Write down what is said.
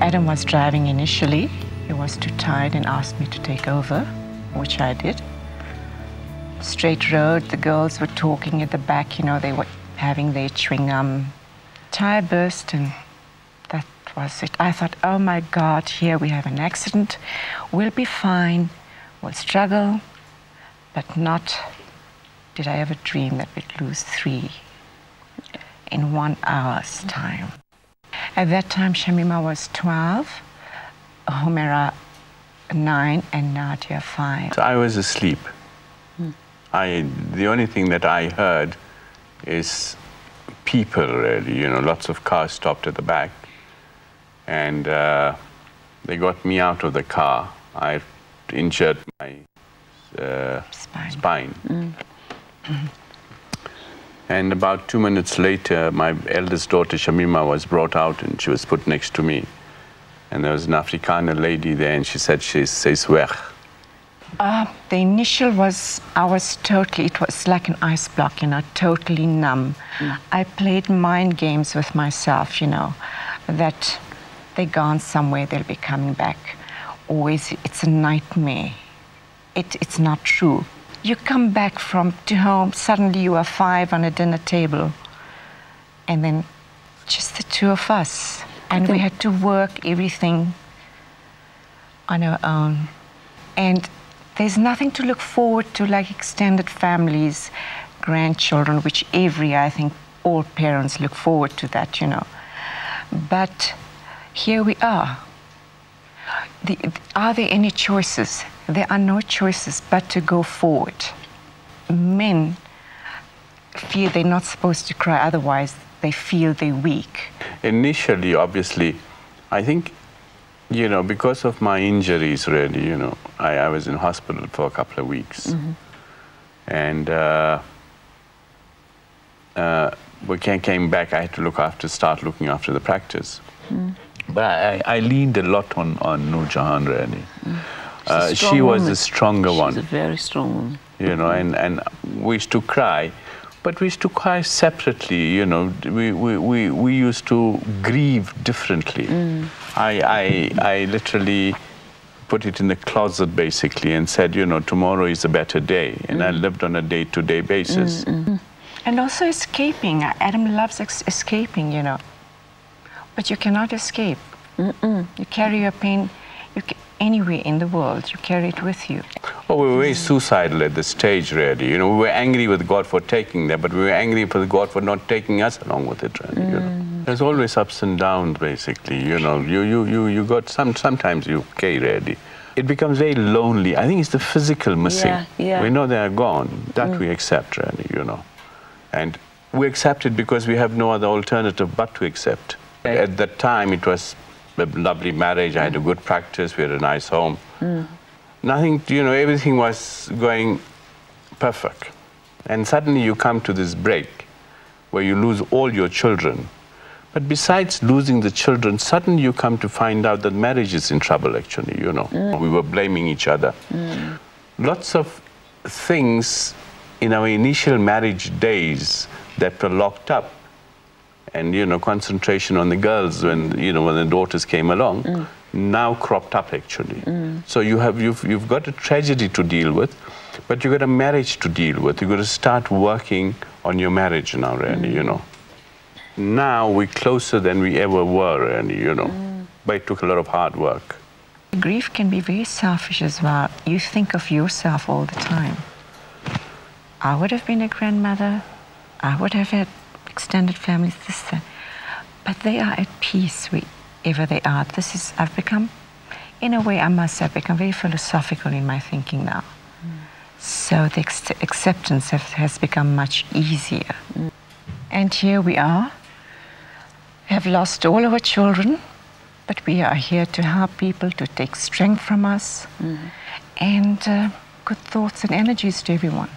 Adam was driving initially. He was too tired and asked me to take over, which I did. Straight road, the girls were talking at the back, you know, they were having their chewing gum. Tire burst and that was it. I thought, oh my God, here we have an accident. We'll be fine, we'll struggle, but not did I ever dream that we'd lose 3 in 1 hour's time. At that time, Shamima was 12, Homera 9, and Nadia 5. So I was asleep. The only thing that I heard is people, really, you know, lots of cars stopped at the back. And they got me out of the car. I injured my spine. And about 2 minutes later, my eldest daughter, Shamima, was brought out and she was put next to me. And there was an Afrikaner lady there and she said, she's weg. The initial was, it was like an ice block, you know, totally numb. I played mind games with myself, you know, that they're gone somewhere, they'll be coming back. Always, it's a nightmare. It's not true. You come back to home, suddenly you are 5 on a dinner table, and then just the 2 of us. And we had to work everything on our own. And there's nothing to look forward to like extended families, grandchildren, which I think all parents look forward to that, you know. But here we are. Are there any choices? There are no choices but to go forward. Men feel they're not supposed to cry, otherwise they feel they're weak. Initially, obviously, I think, you know, because of my injuries, really, you know, I was in hospital for a couple of weeks. And we came back, I had to start looking after the practice. But I leaned a lot on Noorjehan, really. She was a stronger one. She's a very strong woman. You know, and we used to cry, but we used to cry separately, you know. We used to grieve differently. I literally put it in the closet, basically, and said, you know, tomorrow is a better day. And I lived on a day-to-day basis. And also escaping. Adam loves escaping, you know. But you cannot escape. You carry your pain anywhere in the world. You carry it with you. Oh, we were very suicidal at this stage, really. You know, we were angry with God for taking that, but we were angry with God for not taking us along with it, really, you know. There's always ups and downs, basically, you know. You got sometimes you okay, really. It becomes very lonely. I think it's the physical missing. We know they are gone. That we accept, really, you know. And we accept it because we have no other alternative but to accept. At that time, it was a lovely marriage. I had a good practice. We had a nice home. Nothing, you know, everything was going perfect. And suddenly you come to this break where you lose all your children. But besides losing the children, suddenly you come to find out that marriage is in trouble, actually, you know. We were blaming each other. Lots of things in our initial marriage days that were locked up. And, you know, concentration on the girls when, you know, when the daughters came along, now cropped up, actually. So you've got a tragedy to deal with, but you've got a marriage to deal with. You've got to start working on your marriage now, really, you know. Now we're closer than we ever were, really, you know. But it took a lot of hard work. Grief can be very selfish as well. You think of yourself all the time. I would have been a grandmother. I would have had extended families, this, that. But they are at peace wherever they are. I've become, in a way, I must say, I've become very philosophical in my thinking now. So the acceptance has become much easier. And here we are, have lost all our children, but we are here to help people, to take strength from us, and good thoughts and energies to everyone.